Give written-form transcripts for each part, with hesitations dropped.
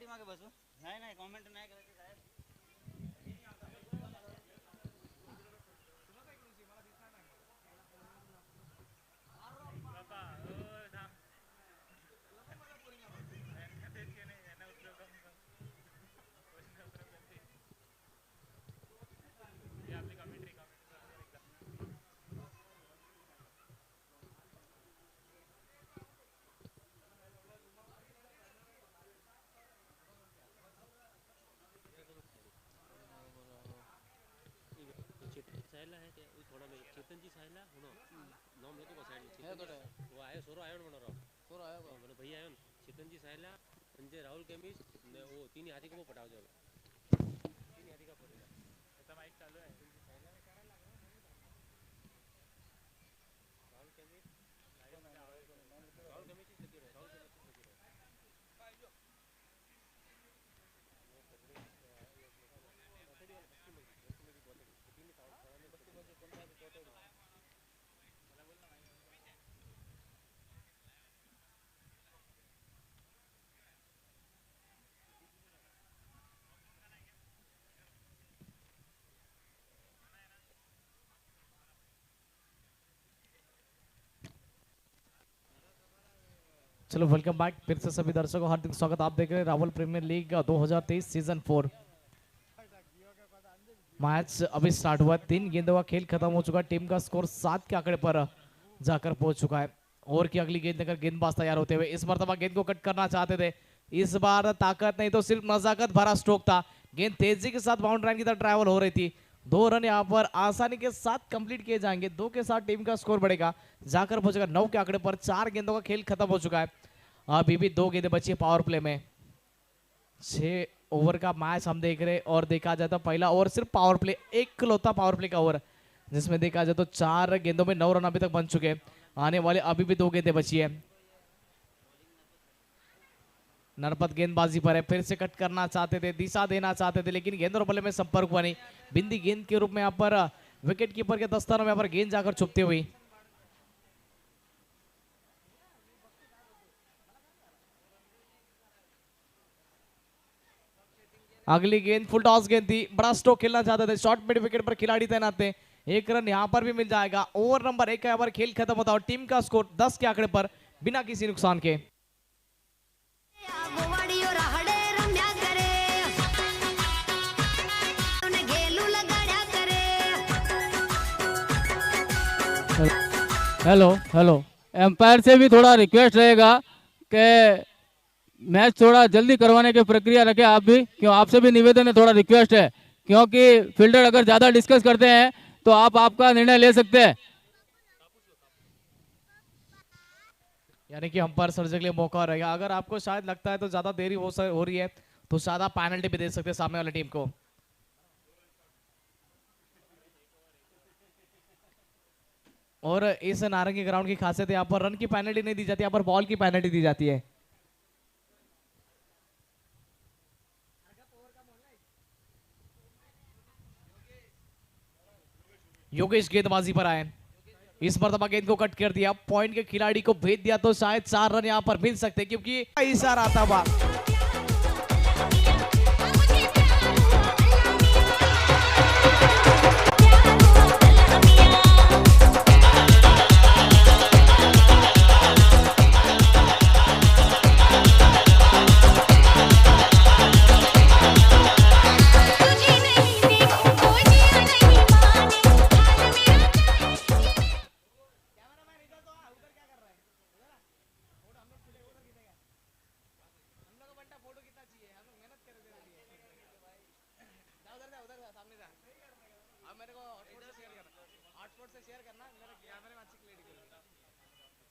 मागे बसू नाही नाही कॉमेंट नाही करायचं साहेब. सायला आहे ते थोडा वेळ चेतनची सायला होणं नॉम लोग बसायला चेतन वो आयो सोरो आयो म्हणा राव सोरो आयो म्हणा भैया आयो चेतनची सायला म्हणजे राहुल केमिस वो तीन हाथी को पटाव जाओ तीन हाथी का पड़ेगा ऐसा माइक चालू है Rahul Cummins Rahul Cummins is लगी रहे राहुल केमिस इज लगी रहे चलो वेलकम बैक फिर से सभी दर्शकों हार्दिक स्वागत। आप देख रहे हैं Rawal premier league 2023 season 4। Match अभी स्टार्ट हुआ है, 3 गेंदों का खेल खत्म हो चुका है। टीम का स्कोर 7 के आंकड़े पर जाकर पहुंच चुका है। और की अगली गेंद लेकर गेंदबाज तैयार होते हुए इस मरतबा गेंद को कट करना चाहते थे। इस बार ताकत नहीं तो सिर्फ नजाकत भरा स्ट्रोक था। गेंद तेजी के साथ बाउंड्री लाइन की तरफ ट्रैवल हो रही थी। 2 रन यहाँ पर आसानी के साथ कंप्लीट किए जाएंगे। 2 के साथ टीम का स्कोर बढ़ेगा, जाकर पहुंचेगा 9 के आंकड़े पर। 4 गेंदों का खेल खत्म हो चुका है। अभी भी 2 गेंदें बची है पावर प्ले में। 6 ओवर का मैच हम देख रहे हैं और देखा जाए तो पहला ओवर सिर्फ पावर प्ले, एकलौता पावर प्ले का ओवर, जिसमें देखा जाए तो 4 गेंदों में 9 रन अभी तक बन चुके हैं। आने वाले अभी भी 2 गेंदें बची है। नरपत गेंदबाजी पर है, फिर से कट करना चाहते थे, दिशा देना चाहते थे, लेकिन गेंद और बल्ले में संपर्क हुआ नहीं। बिंदी गेंद के रूप में यहाँ पर विकेट कीपर के दस्तानों में यहाँ पर गेंद जाकर छुपती हुई। अगली गेंद फुल टॉस गेंद थी, बड़ा स्ट्रोक खेलना चाहते थे, शॉर्ट मिड विकेट पर खिलाड़ी तैनात थे। 1 रन यहां पर भी मिल जाएगा। ओवर नंबर 1 का यहाँ पर खेल खत्म होता है। टीम का स्कोर 10 के आंकड़े पर बिना किसी नुकसान के। हेलो हेलो, एम्पायर से भी थोड़ा रिक्वेस्ट रहेगा कि मैच थोड़ा जल्दी करवाने की प्रक्रिया रखें। आप भी, क्यों आपसे भी निवेदन है, थोड़ा रिक्वेस्ट है, क्योंकि फील्डर अगर ज़्यादा डिस्कस करते हैं तो आप आपका निर्णय ले सकते हैं। यानी कि अंपायर सर्जरी के लिए मौका रहेगा। अगर आपको शायद लगता है तो ज्यादा देरी हो रही है तो ज्यादा पेनल्टी भी दे सकते हैं सामने वाली टीम को। और इस नारंगी ग्राउंड की खासियत यहाँ पर रन की पेनल्टी नहीं दी जाती, यहाँ पर बॉल की पेनल्टी दी जाती है। योगेश गेंदबाजी पर आए, इस मरतबा गेंद को कट कर दिया, पॉइंट के खिलाड़ी को भेज दिया तो शायद 4 रन यहाँ पर मिल सकते, क्योंकि इशारा आता हुआ।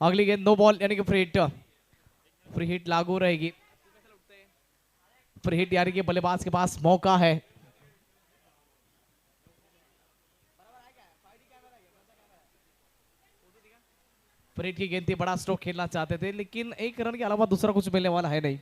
अगली गेंद नो बॉल यानी कि फ्री हिट, फ्री हिट लागू रहेगी। फ्री हिट यानी कि बल्लेबाज के पास मौका है। फ्री हिट की गेंद थी, बड़ा स्ट्रोक खेलना चाहते थे, लेकिन 1 रन के अलावा दूसरा कुछ मिलने वाला है नहीं।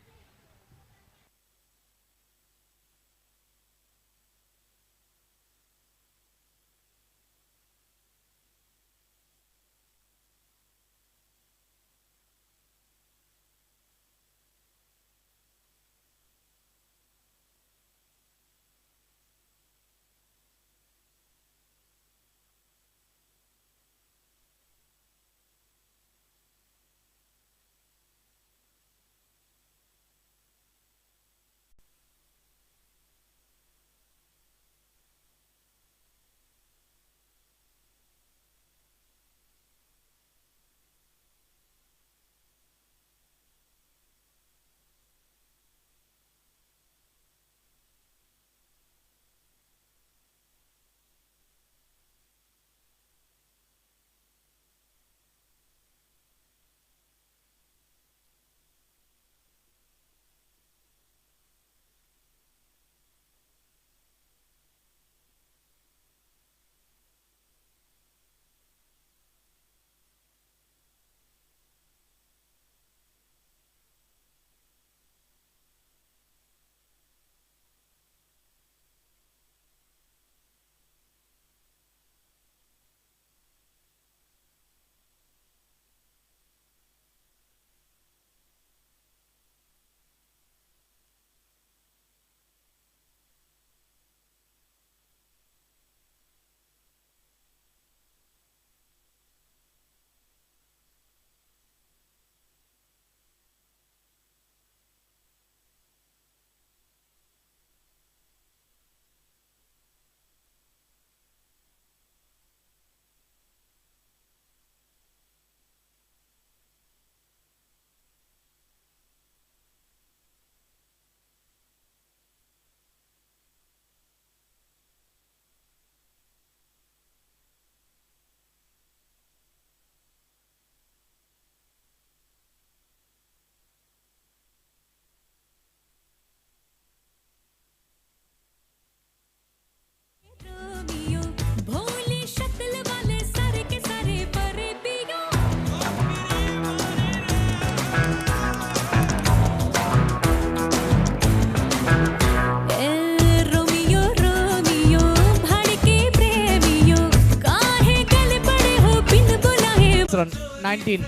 रन 19।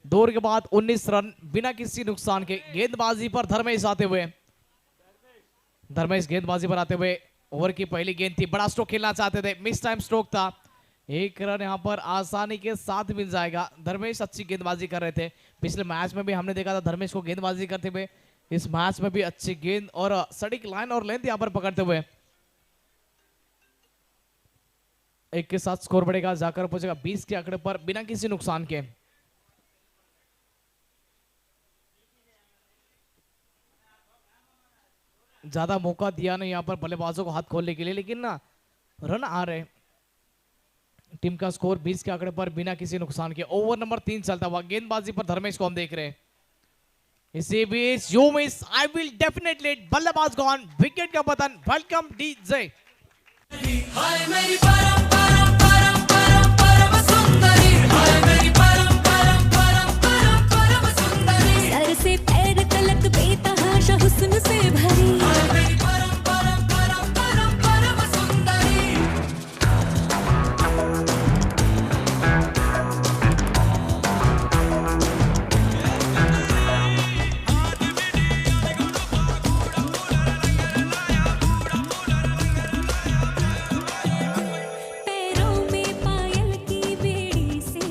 दो ओवर के बाद 19 रन बिना किसी नुकसान के। गेंदबाजी पर धर्मेश आते हुए, धर्मेश गेंदबाजी पर आते हुए ओवर की पहली गेंद थी, बड़ा स्ट्रोक खेलना चाहते थे, मिस टाइम स्ट्रोक था। एक रन यहां पर आसानी के साथ मिल जाएगा। धर्मेश अच्छी गेंदबाजी कर रहे थे, पिछले मैच में भी हमने देखा था धर्मेश को गेंदबाजी करते हुए। इस मैच में भी अच्छी गेंद और सटीक लाइन और लेंथ यहां पर पकड़ते हुए। एक के साथ स्कोर बढ़ेगा, जाकर पहुंचेगा 20 के आंकड़े पर बिना किसी नुकसान के। ज्यादा मौका दिया नहीं यहां पर बल्लेबाजों को हाथ खोलने के लिए, लेकिन ना रन आ रहे। टीम का स्कोर 20 के आंकड़े पर बिना किसी नुकसान के। ओवर नंबर 3 चलता हुआ, गेंदबाजी पर धर्मेश को हम देख रहे हैं। इसी बीच you miss I will definitely, बल्लेबाज गॉन, विकेट का पतन। Welcome DJ. हाय मेरी परम परम परम परम परम सुंदरी, हाय मेरी परम परम परम परम परम सुंदरी, सर से पैर तलक बेतहाशा हुस्न से भरी, हाय मेरी परम परम परम परम परम सुंदरी। पैरों में पायल की बेड़ी से।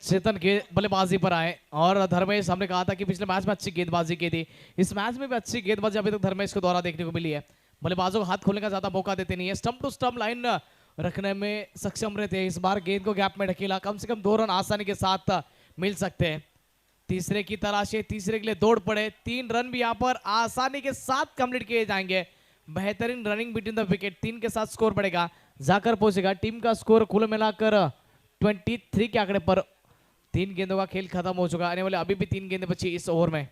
चेतन के बल्लेबाजी पर आए और धर्मेश, हमने कहा था कि पिछले मैच में अच्छी गेंदबाजी की थी, इस मैच में भी अच्छी गेंदबाजी अभी तक धर्मेश के द्वारा देखने को मिली है। बल्लेबाजों को हाथ खोलने का ज्यादा मौका देते नहीं है, स्टंप टू स्टंप लाइन रखने में सक्षम रहते हैं। इस बार गेंद को गैप में ढकेला, कम से कम 2 रन आसानी के साथ मिल सकते हैं। तीसरे की तलाश है, तीसरे के लिए दौड़ पड़े, 3 रन भी यहाँ पर आसानी के साथ कंप्लीट किए जाएंगे। बेहतरीन रनिंग बिटवीन द विकेट, 3 के साथ स्कोर बढ़ेगा, जाकर पहुंचेगा। टीम का स्कोर कुल मिलाकर 23 के आंकड़े पर। 3 गेंदों का खेल खत्म हो चुका है, आने वाले अभी भी 3 गेंदें बची इस ओवर में।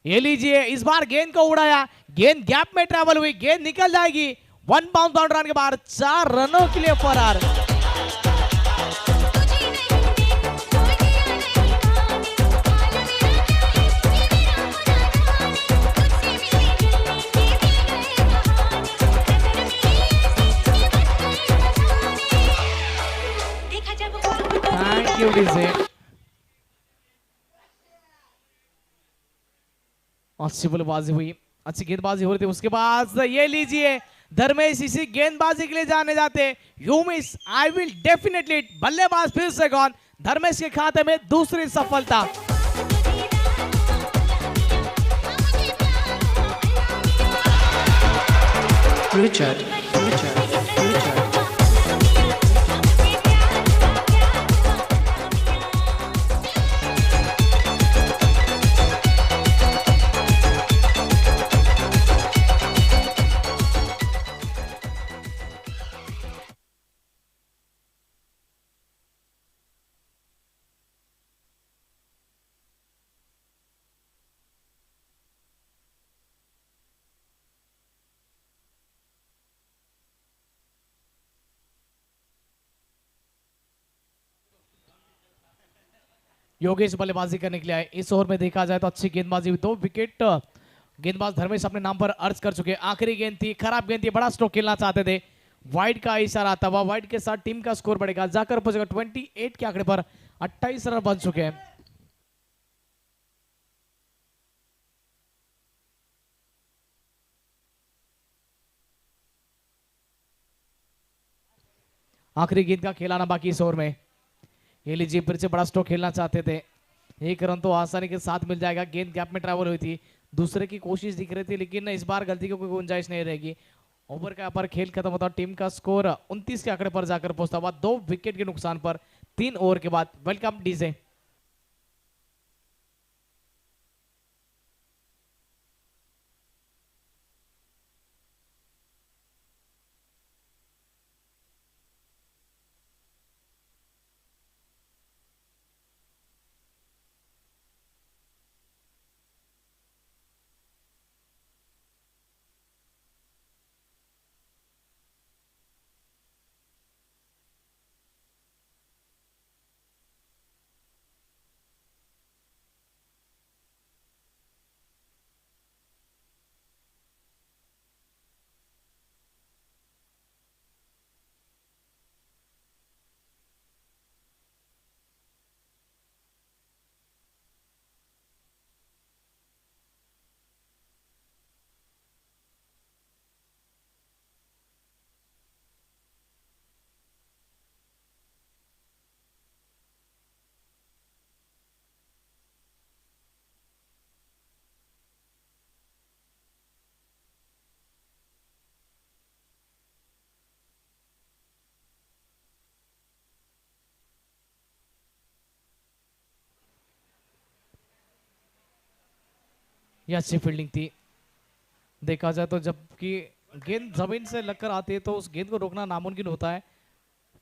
ये लीजिए, इस बार गेंद को उड़ाया, गेंद गैप में ट्रैवल हुई, गेंद निकल जाएगी। 1 बाउंस बाउंड्री के बाद 4 रनों के लिए फरार। Thank you DJ. अच्छी बल्लेबाजी हुई, अच्छी गेंदबाजी हो रही थी। उसके बाद ये लीजिए, धर्मेश इसी गेंदबाजी के लिए जाने जाते। You miss I will definitely, बल्लेबाज फिर से गॉन। धर्मेश के खाते में दूसरी सफलता। Richard, Richard, Richard. योगेश बल्लेबाजी करने के लिए आए। इस ओवर में देखा जाए तो अच्छी गेंदबाजी हुई, 2 विकेट गेंदबाज धर्मेश अपने नाम पर अर्ज कर चुके। आखिरी गेंद थी, खराब गेंद थी, बड़ा स्ट्रोक खेलना चाहते थे। वाइड का इशारा आता हुआ, वाइड के साथ टीम का स्कोर बढ़ेगा, जाकर पहुंचेगा 28 के आंकड़े पर। 28 रन बन चुके हैं। आखिरी गेंद का खेलाना बाकी इस ओवर में। ये लीजिए, फिर से बड़ा स्ट्रोक खेलना चाहते थे, 1 रन तो आसानी के साथ मिल जाएगा। गेंद गैप में ट्रैवल हुई थी, दूसरे की कोशिश दिख रही थी, लेकिन इस बार गलती की कोई गुंजाइश नहीं रहेगी। ओवर का पर खेल खत्म होता, टीम का स्कोर 29 के आंकड़े पर जाकर पहुंचता हुआ, 2 विकेट के नुकसान पर 3 ओवर के बाद। Welcome DJ. ये अच्छी फील्डिंग थी। देखा जाए तो जबकि गेंद जमीन से लगकर आती है तो उस गेंद को रोकना नामुमकिन होता है,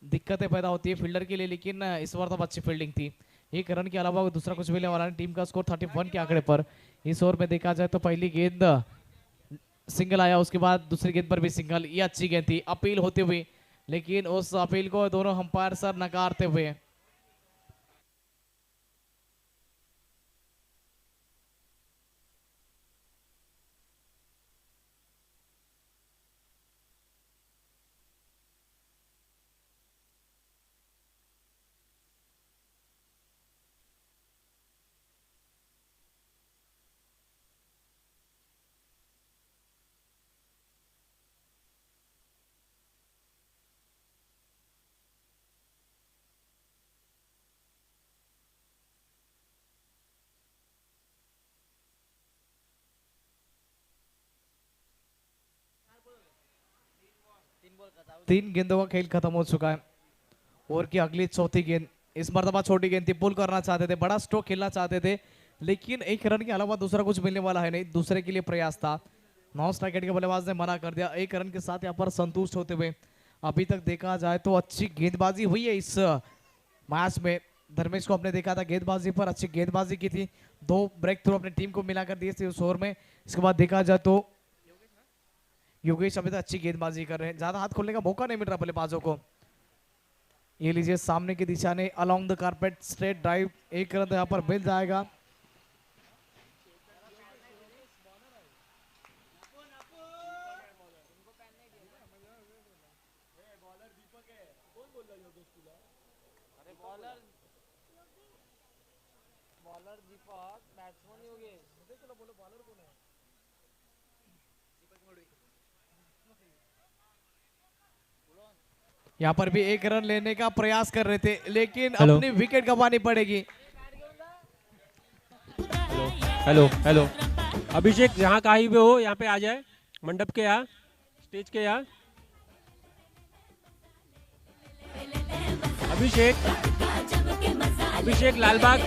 दिक्कतें पैदा होती है फील्डर के लिए, लेकिन इस बार तो अच्छी फील्डिंग थी। एक रन के अलावा दूसरा कुछ मिलने वाला नहीं। टीम का स्कोर 31 के आंकड़े पर। इस ओवर में देखा जाए तो पहली गेंद सिंगल आया, उसके बाद दूसरी गेंद पर भी सिंगल। ये अच्छी गेंद थी अपील होते हुए, लेकिन उस अपील को दोनों अंपायर सर नकारते हुए। तीन गेंदों का खेल खत्म हो चुका है। ओवर की अगली चौथी गेंद, इस मरतबा छोटी गेंद थी, पुल करना चाहते थे, बड़ा स्ट्रोक खेलना चाहते थे, लेकिन एक रन के अलावा दूसरा कुछ मिलने वाला है नहीं। दूसरे के लिए प्रयास था, नॉन स्ट्राइक के बल्लेबाज ने मना कर दिया। एक रन के साथ यहाँ पर संतुष्ट होते हुए अभी तक देखा जाए तो अच्छी गेंदबाजी हुई है इस मैच में। धर्मेश को आपने देखा था गेंदबाजी पर, अच्छी गेंदबाजी की थी, 2 ब्रेक थ्रू अपनी टीम को मिलाकर दिए थे उस ओवर में। इसके बाद देखा जाए तो योगेश अभी तक अच्छी गेंदबाजी कर रहे हैं, ज्यादा हाथ खोलने का मौका नहीं मिल रहा बल्लेबाजों को। ये लीजिए सामने की दिशा ने along the carpet straight drive, एक रन यहाँ पर मिल जाएगा। यहाँ पर भी एक रन लेने का प्रयास कर रहे थे, लेकिन अपनी विकेट गंवानी पड़ेगी। हेलो हेलो, अभिषेक यहाँ कहीं पे हो, यहाँ पे आ जाए, मंडप के यहाँ, स्टेज के यहाँ। अभिषेक, अभिषेक लालबाग,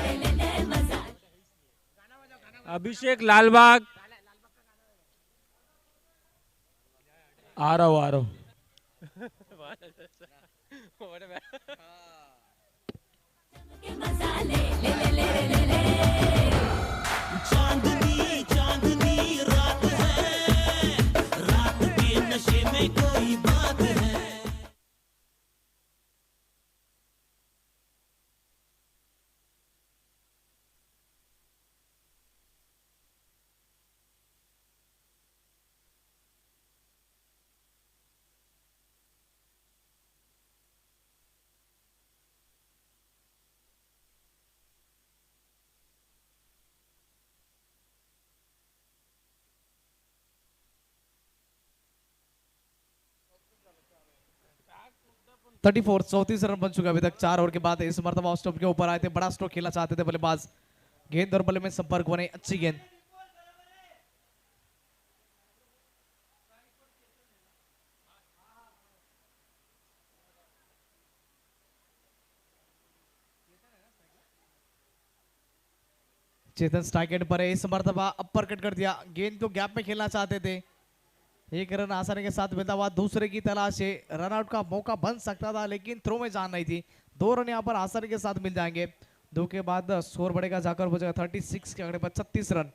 अभिषेक लालबाग, आ रहा हूँ आ रहा हूँ। चांदनी चांदनी रात है, रात के नशे में कोई बात है। थर्टी 34 रन बन चुके अभी तक 4 ओवर के बाद। इस मरतबा स्टॉप के ऊपर आए थे, बड़ा स्ट्रोक खेलना चाहते थे बल्लेबाज, गेंद और बल्ले में संपर्क बने, अच्छी गेंद। चेतन स्ट्राइक एंड पर है, इस मरतबा अपर कट कर दिया, गेंद को गैप में खेलना चाहते थे। एक रन आसानी के साथ मिलता हुआ दूसरे की तलाश है, रन आउट का मौका बन सकता था लेकिन थ्रो में जान नहीं थी। 2 रन यहाँ पर आसानी के साथ मिल जाएंगे। 2 के बाद स्कोर बढ़ेगा, जाकर हो जाएगा 36 के आंकड़े पर, 36 रन।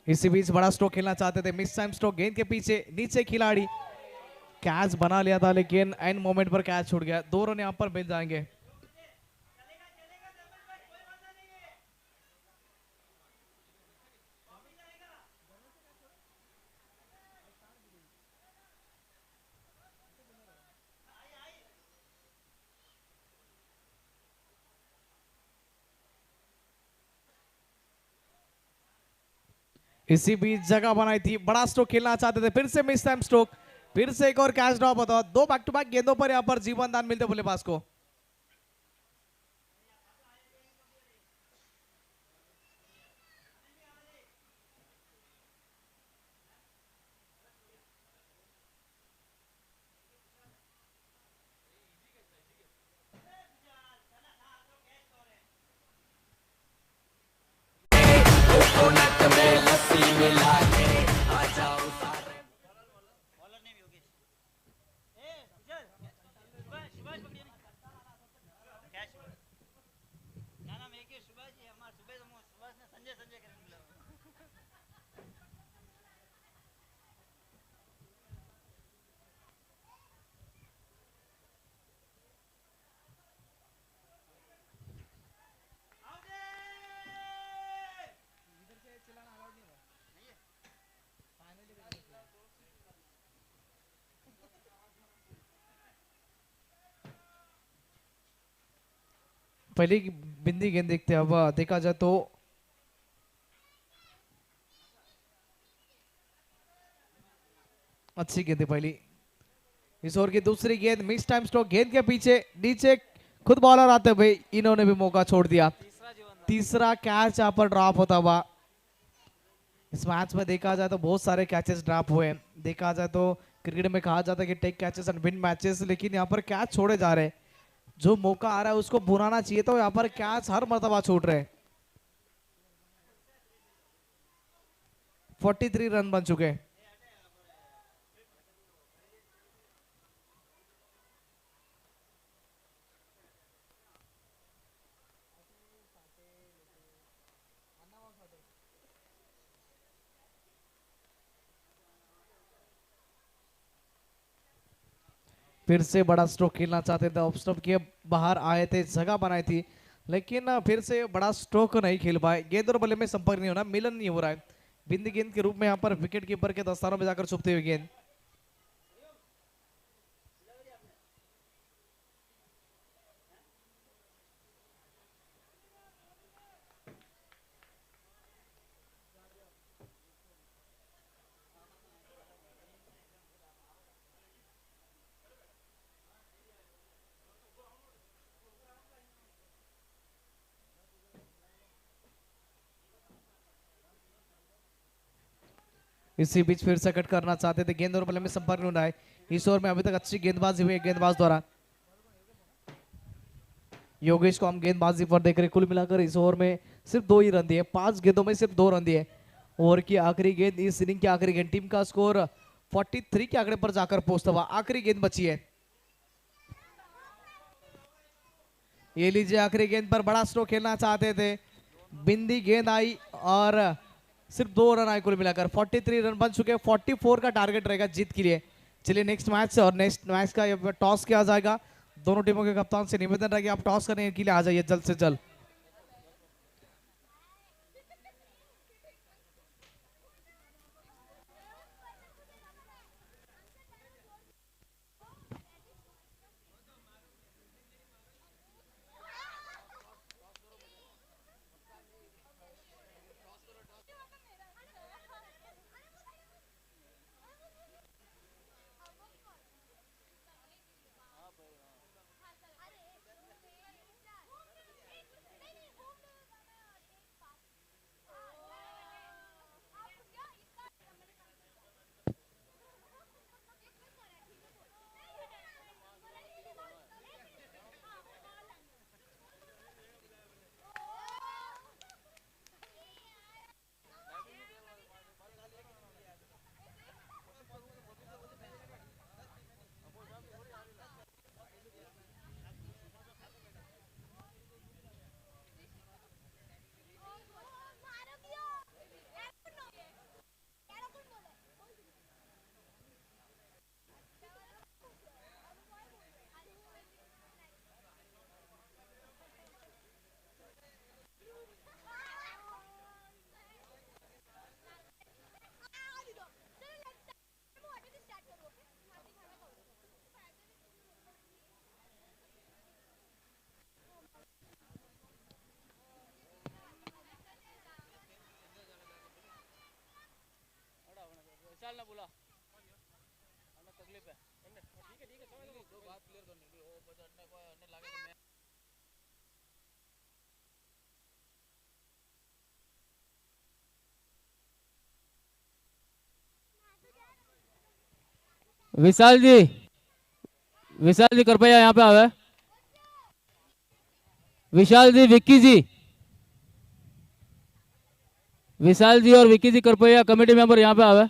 इसी बीच बड़ा स्ट्रोक खेलना चाहते थे, मिस टाइम स्ट्रोक, गेंद के पीछे नीचे खिलाड़ी कैच बना लिया था, लेकिन एंड मोमेंट पर कैच छूट गया। 2 रन यहाँ पर मिल जाएंगे। इसी बीच जगह बनाई थी, बड़ा स्ट्रोक खेलना चाहते थे, फिर से मिस टाइम स्ट्रोक, फिर से एक और कैच ड्रॉप होता। 2 बैक टू बैक गेंदों पर यहाँ पर जीवन दान मिलते बल्लेबाज को। पहली बिंदी गेंद देखते हैं। अब देखा जाए तो अच्छी गेंद है पहली। इस ओवर की दूसरी गेंद मिस टाइम स्ट्रोक, गेंद के पीछे नीचे खुद बॉलर आते हुए इन्होंने भी मौका छोड़ दिया। तीसरा कैच यहाँ पर ड्रॉप होता हुआ। इस मैच में देखा जाए तो बहुत सारे कैचेस ड्रॉप हुए हैं। देखा जाए तो क्रिकेट में कहा जाता है कि take catches and win matches, लेकिन यहाँ पर कैच छोड़े जा रहे हैं। जो मौका आ रहा है उसको बुलाना चाहिए, तो यहाँ पर कैच हर मर्तबा छूट रहे हैं। 43 रन बन चुके हैं। फिर से बड़ा स्ट्रोक खेलना चाहते थे, ऑफ स्टंप के बाहर आए थे, जगह बनाई थी, लेकिन फिर से बड़ा स्ट्रोक नहीं खेल पाए। गेंद और बल्ले में संपर्क नहीं होना, मिलन नहीं हो रहा है। बिंदी गेंद के रूप में यहाँ पर विकेट कीपर के दस्तानों में जाकर छुपते हुए गेंद। इसी बीच फिर से कट करना चाहते थे, गेंद और बल्ले में संपर्क नहीं होना है। इस ओवर में अभी तक अच्छी गेंदबाजी हुई है गेंदबाज द्वारा। योगेश को हम गेंदबाजी पर देख रहे हैं। कुल मिलाकर इस ओवर में सिर्फ 2 ही रन दिए, 5 गेंदों में सिर्फ 2 रन दिए। ओवर की आखिरी गेंद, इस इनिंग की आखिरी गेंद, टीम का स्कोर 43 के आंकड़े पर जाकर पहुंचता हुआ। आखिरी गेंद बची है, ये लीजिए आखिरी गेंद पर बड़ा स्ट्रोक खेलना चाहते थे, बिंदी गेंद आई और सिर्फ 2 रन आए। कुल मिलाकर 43 रन बन चुके हैं। 44 का टारगेट रहेगा जीत के लिए। चलिए नेक्स्ट मैच, और नेक्स्ट मैच का टॉस किया जाएगा। दोनों टीमों के कप्तान से निवेदन रहेगा कि आप टॉस करने के लिए आ जाइए जल्द से जल्द। विशाल जी, विशाल जी कृपया यहाँ पे आवे। विशाल जी, विक्की जी, विशाल जी और विक्की जी कृपया कमेटी मेंबर यहाँ पे आवे।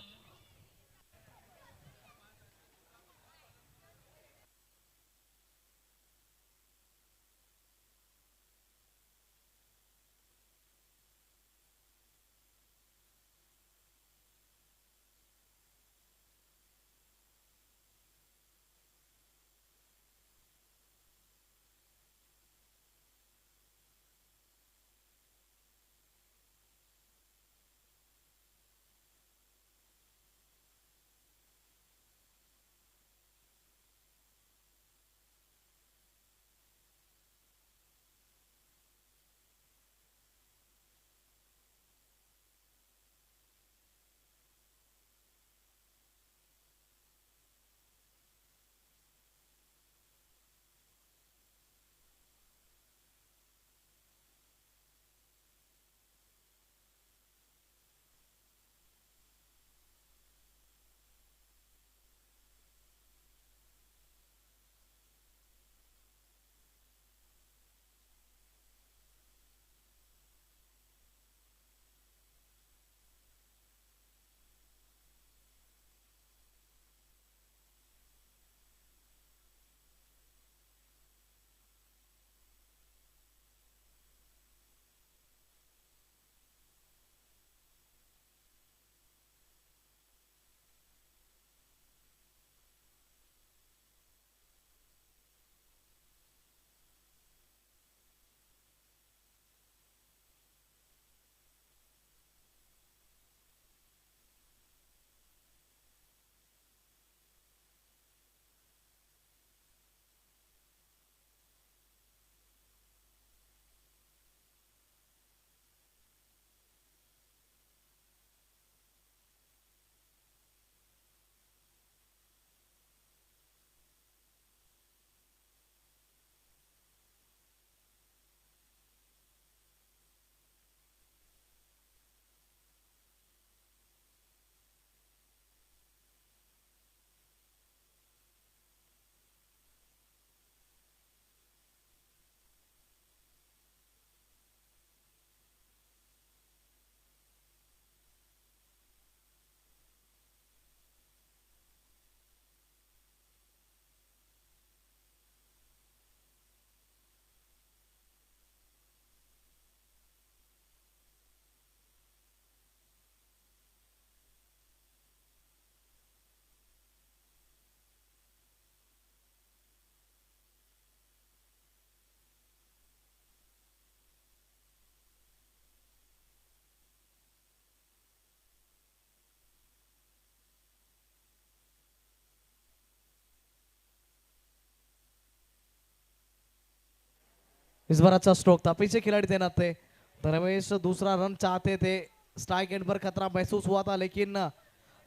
इस बार अच्छा स्ट्रोक था, पीछे खिलाड़ी तैनात थे। धर्मेश दूसरा रन चाहते थे, स्ट्राइक एंड पर खतरा महसूस हुआ था, लेकिन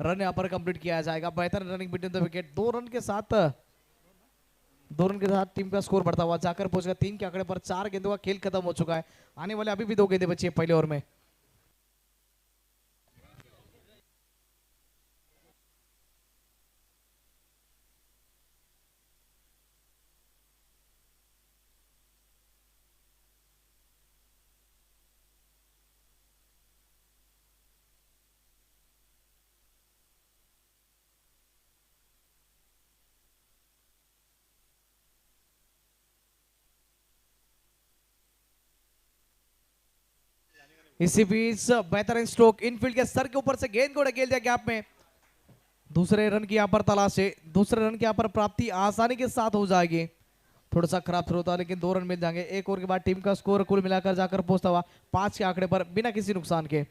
रन यहाँ पर कंप्लीट किया जाएगा। बेहतर running between the wicket, 2 run के साथ टीम का स्कोर बढ़ता हुआ जाकर पहुंचेगा 3 के आंकड़े पर। 4 गेंदों का खेल खत्म हो चुका है, आने वाले अभी भी 2 गेंदें बची है पहले ओवर में। इसी बीच बेहतरीन स्ट्रोक, इनफील्ड के सर के ऊपर से गेंद को ढकेल दिया गैप में। दूसरे रन की यहाँ पर तलाश है, दूसरे रन की यहाँ पर प्राप्ति आसानी के साथ हो जाएगी। थोड़ा सा खराब शुरू होता, लेकिन 2 रन मिल जाएंगे। एक ओवर के बाद टीम का स्कोर कुल मिलाकर जाकर पहुंचता हुआ 5 के आंकड़े पर बिना किसी नुकसान के।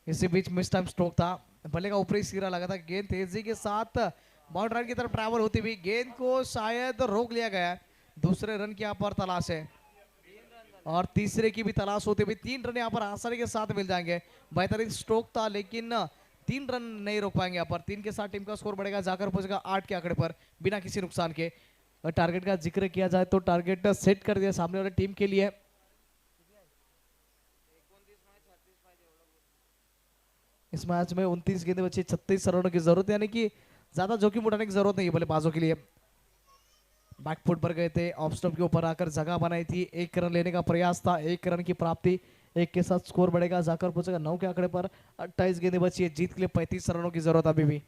इसी बीच मिस टाइम स्ट्रोक था, बल्ले का ऊपरी सिरा लगा था, गेंद तेजी के साथ बाउंड्री लाइन की तरफ ट्रैवल होती हुई गेंद को शायद रोक लिया गया है। दूसरे रन की यहाँ पर तलाश है और तीसरे की भी तलाश होती हुई 3 रन यहाँ पर आसानी के साथ मिल जाएंगे। बेहतरीन स्ट्रोक था, लेकिन 3 रन नहीं रोक पाएंगे यहाँ पर। 3 के साथ टीम का स्कोर बढ़ेगा, जाकर पहुंचेगा 8 के आंकड़े पर बिना किसी नुकसान के। और टारगेट का जिक्र किया जाए तो टारगेट सेट कर दिया सामने वाले टीम के लिए। इस मैच में 29 गेंदें बची, 36 रनों की जरूरत है, यानी कि ज्यादा जोखिम उठाने की जरूरत नहीं है बल्लेबाजों के लिए। बैकफुट पर गए थे, ऑफ स्टंप के ऊपर आकर जगह बनाई थी, 1 रन लेने का प्रयास था, 1 रन की प्राप्ति। 1 के साथ स्कोर बढ़ेगा, जाकर पहुंचेगा 9 के आंकड़े पर। 28 गेंदें बची है, जीत के लिए 35 रनों की जरूरत अभी भी।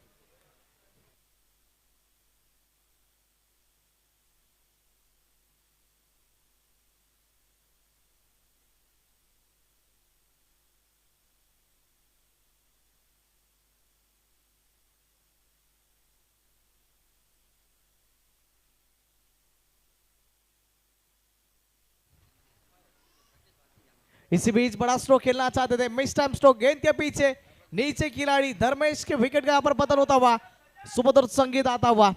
इसी बीच बड़ा स्ट्रोक खेलना चाहते थे, मिस टाइम स्ट्रोक, गेंद के पीछे नीचे खिलाड़ी धर्मेश के विकेट का यहाँ पर पतन होता हुआ, सुमधुर संगीत आता हुआ।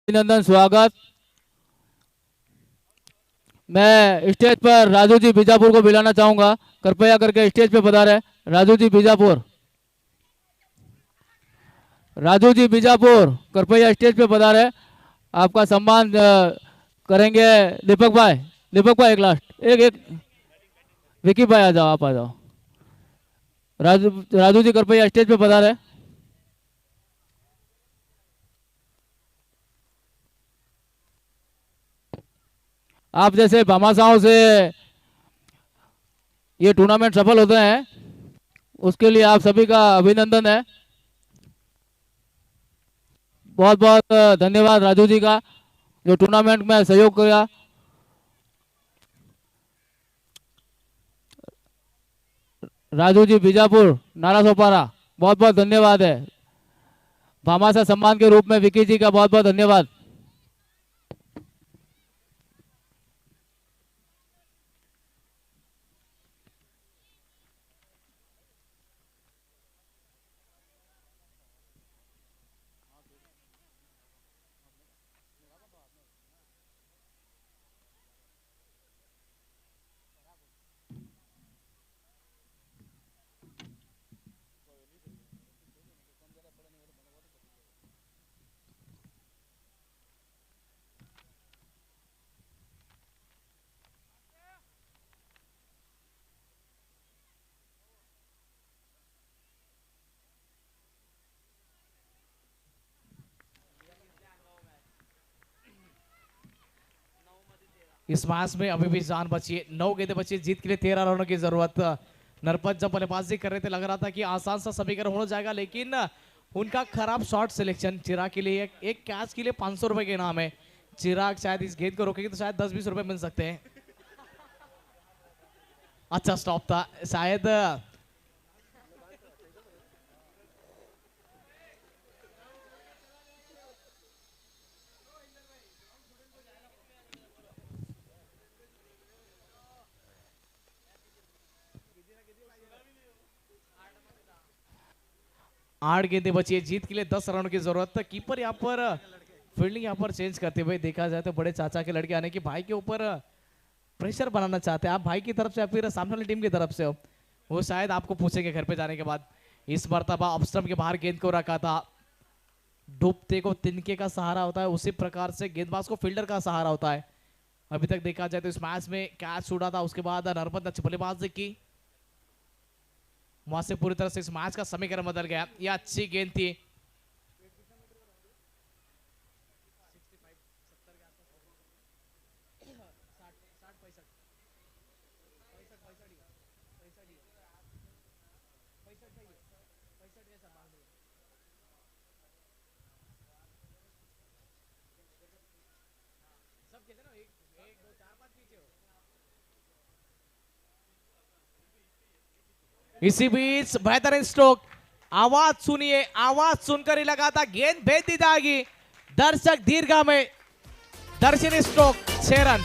अभिनंदन स्वागत। मैं स्टेज पर राजू जी बीजापुर को बुलाना चाहूंगा, कृपया करके स्टेज पे पधारे। राजू जी बीजापुर, राजू जी बीजापुर कृपया स्टेज पे पधारे, आपका सम्मान करेंगे। दीपक भाई एक लास्ट एक विकी भाई आ जाओ, आप आ जाओ। राजू जी कृपया स्टेज पे पधारे। आप जैसे भामाशाहों से ये टूर्नामेंट सफल होते हैं, उसके लिए आप सभी का अभिनंदन है। बहुत बहुत धन्यवाद राजू जी का, जो टूर्नामेंट में सहयोग किया। राजू जी बीजापुर नारा सोपारा, बहुत बहुत धन्यवाद है। भामाशाह सम्मान के रूप में विकी जी का बहुत बहुत धन्यवाद। इस मैच में अभी भी जान बची है, 9 गेंदें बची, जीत के लिए 13 रनों की जरूरत। नरपत जब बल्लेबाजी कर रहे थे लग रहा था कि आसान सा समीकरण हो जाएगा, लेकिन उनका खराब शॉट सिलेक्शन। चिराग के लिए एक कैच के लिए 500 रुपए के इनाम है। चिराग शायद इस गेंद को रोकेंगे तो शायद 10-20 रुपए मिल सकते हैं। अच्छा स्टॉप था शायद। आठ गेंदें बची है, जीत के लिए 10 रनों की जरूरत। कीपर यहाँ पर फील्डिंग यहाँ पर चेंज करते हुए देखा जाए तो बड़े चाचा के लड़के आने की भाई के ऊपर प्रेशर बनाना चाहते हैं। आप भाई की तरफ से या फिर सामने वाली टीम की तरफ से हो, वो शायद आपको पूछेंगे घर पे जाने के बाद। इस मर्तबा ऑफ के बाहर गेंद को रखा था। डूबते को तिनके का सहारा होता है, उसी प्रकार से गेंदबाज को फील्डर का सहारा होता है। अभी तक देखा जाए तो इस मैच में कैच छूटा था, उसके बाद नरपत ने बल्लेबाजी की, वहां से पूरी तरह से इस मैच का समीकरण बदल गया। यह अच्छी गेंद थी। इसी बीच बेहतरीन स्ट्रोक, आवाज सुनिए, आवाज सुनकर ही लगा था गेंद भेज दी जाएगी। दर्शक दीर्घा में दर्शनी स्ट्रोक, 6 रन।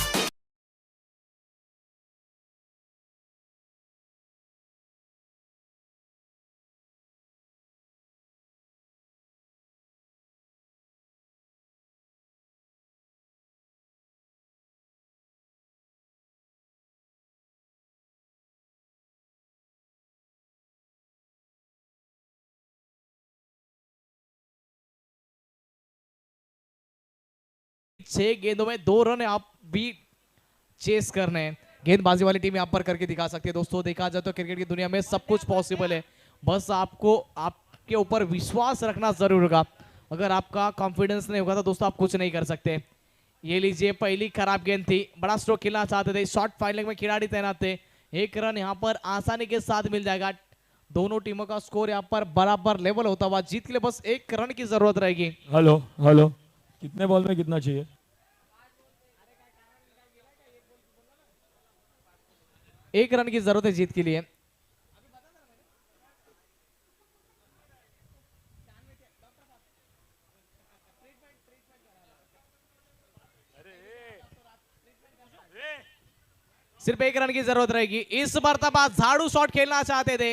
छह गेंदों में 2 रन आप भी चेस करने हैं। गेंदबाजी वाली टीम यहाँ पर करके दिखा सकती है। दोस्तों देखा जाए तो क्रिकेट की दुनिया में सब कुछ पॉसिबल है, बस आपको आपके ऊपर विश्वास रखना जरूर होगा। अगर आपका कॉन्फिडेंस नहीं होगा तो दोस्तों आप कुछ नहीं कर सकते। ये लीजिए, पहली खराब गेंद थी, बड़ा स्ट्रोक खेलना चाहते थे, शॉर्ट फाइनलिंग में खिलाड़ी तैनात थे। 1 रन यहाँ पर आसानी के साथ मिल जाएगा। दोनों टीमों का स्कोर यहाँ पर बराबर लेवल होता हुआ, जीत के लिए बस 1 रन की जरूरत रहेगी। हेलो हेलो, कितने बॉल में कितना चाहिए? 1 रन की जरूरत है जीत के लिए। सिर्फ 1 रन की जरूरत रहेगी। इस मर्तबा झाड़ू शॉट खेलना चाहते थे,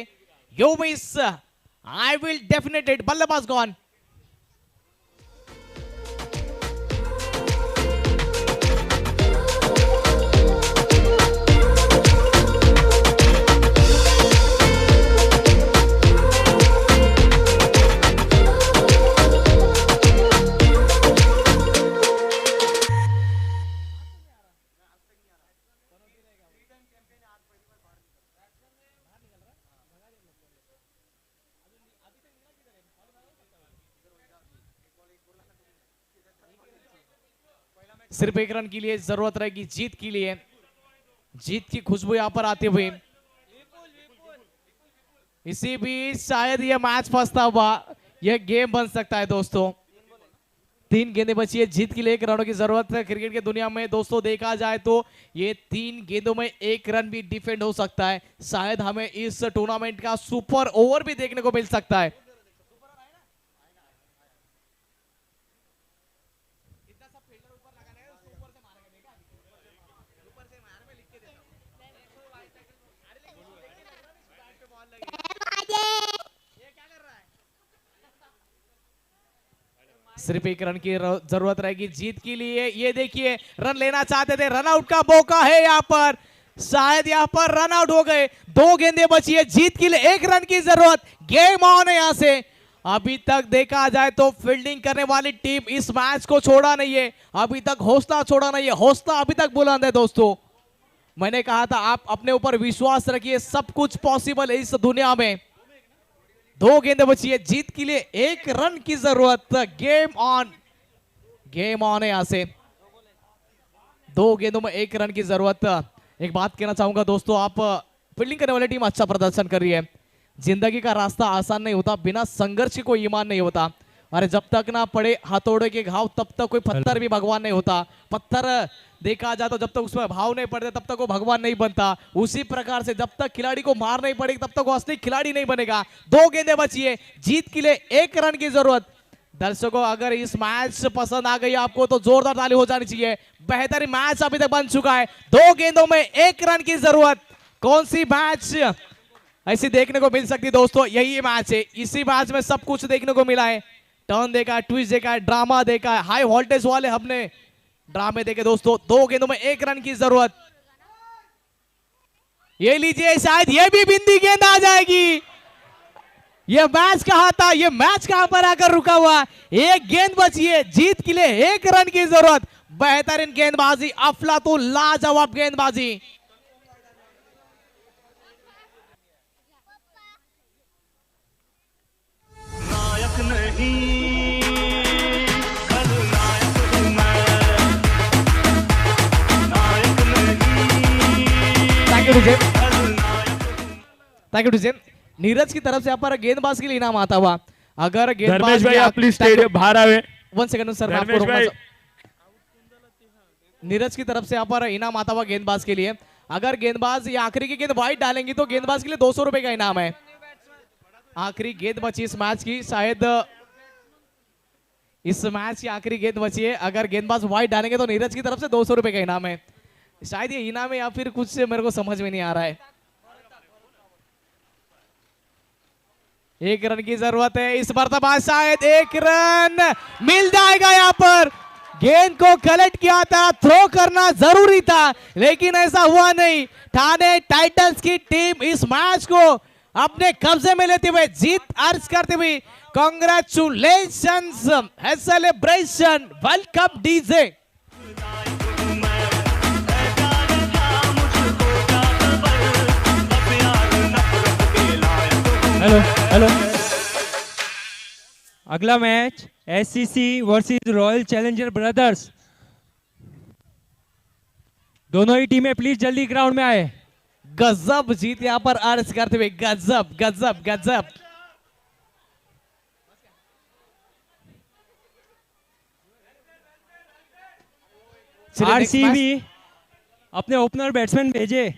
you miss, I will definite it. बल्लेबाज गॉन। सिर्फ एक रन के लिए जरूरत रहेगी जीत के लिए। जीत की खुशबू यहाँ पर आती हुई। इसी बीच शायद यह मैच फंसता हुआ यह गेम बन सकता है दोस्तों। 3 गेंदें बची है, जीत के लिए 1 रनों की जरूरत है। क्रिकेट की दुनिया में दोस्तों देखा जाए तो ये 3 गेंदों में 1 रन भी डिफेंड हो सकता है। शायद हमें इस टूर्नामेंट का सुपर ओवर भी देखने को मिल सकता है। सिर्फ 1 रन की जरूरत रहेगी जीत के लिए। ये देखिए रन लेना चाहते थे, रन आउट का मौका है यहाँ पर। शायद यहाँ पर रन आउट हो गए। 2 गेंदें बची है, जीत के लिए 1 रन की जरूरत। गेम ऑन है यहाँ से। अभी तक देखा जाए तो फील्डिंग करने वाली टीम इस मैच को छोड़ा नहीं है, अभी तक हौसला छोड़ा नहीं है। हौसला अभी तक बुलंद है दोस्तों। मैंने कहा था आप अपने ऊपर विश्वास रखिए, सब कुछ पॉसिबल है इस दुनिया में। 2 गेंदें बची है, जीत के लिए 1 रन की जरूरत। गेम ऑन, गेम ऑन है यहां से। 2 गेंदों में 1 रन की जरूरत। एक बात कहना चाहूंगा दोस्तों, आप फील्डिंग करने वाली टीम अच्छा प्रदर्शन कर रही है। जिंदगी का रास्ता आसान नहीं होता, बिना संघर्ष की कोई ईमान नहीं होता। अरे जब तक ना पड़े हथौड़े के घाव तब तक कोई पत्थर भी भगवान नहीं होता। पत्थर देखा जाए तो जब तक उसमें भाव नहीं पड़ते तब तक वो भगवान नहीं बनता। उसी प्रकार से जब तक खिलाड़ी को मार नहीं पड़ेगी तब तक वो असली खिलाड़ी नहीं बनेगा। 2 गेंदें बची है, जीत के लिए 1 रन की जरूरत। दर्शकों अगर इस मैच पसंद आ गई आपको तो जोरदार ताली हो जानी चाहिए। बेहतरीन मैच अभी तक बन चुका है। 2 गेंदों में 1 रन की जरूरत। कौन सी मैच ऐसी देखने को मिल सकती दोस्तों? यही मैच है। इसी मैच में सब कुछ देखने को मिला है। टर्न देखा है, ट्विस्ट देखा है, ड्रामा देखा है, हाई वोल्टेज वाले हमने ड्रामे देखे दोस्तों। 2 गेंदों में 1 रन की जरूरत। ये लीजिए, शायद ये भी बिंदी गेंद आ जाएगी। ये मैच कहां था, ये मैच कहां पर आकर रुका हुआ। 1 गेंद बची है, जीत के लिए 1 रन की जरूरत। बेहतरीन गेंदबाजी, अफलातून लाजवाब गेंदबाजी। नायक नहीं थैंक यू टू नीरज की तरफ से यहाँ पर गेंदबाज के लिए इनाम आता हुआ। अगर धर्मेश भाई आप प्लीज स्टेडियम बाहर आवे। 1 सेकंड सर, मैं आपको धर्मेश भाई। नीरज की तरफ से यहाँ पर इनाम आता हुआ गेंदबाज के लिए। अगर गेंदबाज ये आखिरी की गेंद वाइड डालेंगी तो गेंदबाज के लिए 200 रुपए का इनाम है। आखिरी गेंद बची इस मैच की, शायद इस मैच की आखिरी गेंद बची है। अगर गेंदबाज वाइड डालेंगे तो नीरज की तरफ से 200 रुपए का इनाम है। शायद ये इनाम है या फिर कुछ मेरे को समझ में नहीं आ रहा है। 1 रन की जरूरत है इस मर्तबा, शायद 1 रन मिल जाएगा। यहाँ पर गेंद को कलेक्ट किया था, थ्रो करना जरूरी था, लेकिन ऐसा हुआ नहीं। ठाणे टाइटंस की टीम इस मैच को अपने कब्जे में लेते हुए जीत अर्ज करते हुए congratulations, celebration, welcome DJ. Hello hello. अगला match SCC versus Royal Challenger Brothers. दोनों ही टीमें प्लीज जल्दी ग्राउंड में आए। गजब जीत यहाँ पर अर्ज करते हुए, गजब गजब गजब। आरसीबी अपने ओपनर बैट्समैन भेजे।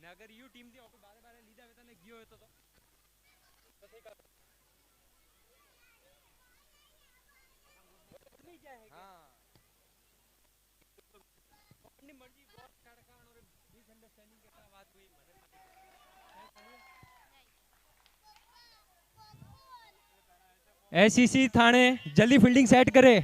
अगर यू टीम थी आपको बारे बारे लीधा वेता ने गियो होतो तो सही का नहीं जाए हां अपनी मर्जी बहुत कड़कान और मिसअंडरस्टैंडिंग के साथ बात हुई मैंने। एससीसी थाने जल्दी फील्डिंग सेट करे।